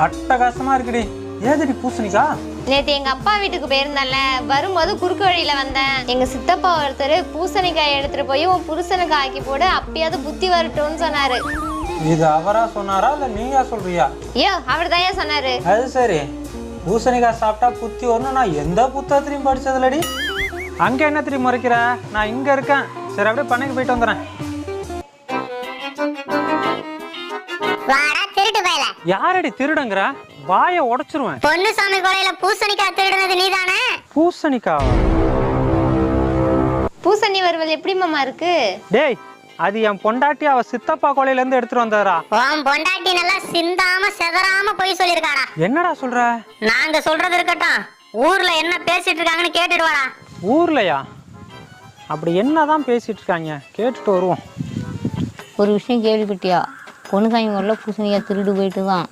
அட்டகாசமா இருக்குடி. ஏதடி பூசணிக்கா? நேத்து எங்க அப்பா வீட்டுக்கு போயிருந்தேன்ல, வரும்போது குறுக்கு வழியில வந்தேன். எங்க சித்தப்பா ஒருத்தர் பூசணிக்காய் எடுத்துட்டு போய் உன் புருஷனுக்கு ஆக்கி போடு, அப்பயாவது புத்தி வரட்டும்னு சொன்னாரு. இது அவரா சொன்னாரா இல்ல நீயா சொல்றியா? ஐயோ, அவர் தான் சொன்னாரு. அது சரி. பூசணிக்காய் சாப்பிட்டா புத்தி வரணும் நான் எந்த புத்தகத்திலையும் படிச்சதுலடி. அங்க என்ன திரும்பி முறைக்கிற? நான் இங்க இருக்கேன். சரி, அப்படியே பண்ணைக்கு போயிட்டு வந்துடுறேன். யாரடி திருடுங்கிற? வாயை உடைச்சிருவேன். பொன்னுசாமி கொலையில பூசணிக்காய் திருடுனது நீதானே? பூசணிக்காவா? பூசணி வறுவல் எப்படி மாமா இருக்கு? டேய், அது என் பொண்டாட்டி அவ சித்தப்பா கொலையில இருந்து எடுத்துட்டு வந்ததா. உன் பொண்டாட்டி நல்லா சிந்தாம செதறாம போய் சொல்லிருக்காடா. என்னடா சொல்ற? நாங்க சொல்றது இருக்கட்டும், ஊர்ல என்ன பேசிட்டு இருக்காங்கன்னு கேட்டுட்டு வாடா. ஊர்லயா? அப்படி என்னதான் பேசிட்டு இருக்காங்க, கேட்டுட்டு வருவோம். ஒரு விஷயம் கேள்விப்பட்டியா? பொன்னுசாமி ஊரில் பூசணிக்காய் திருடு போயிட்டு தான்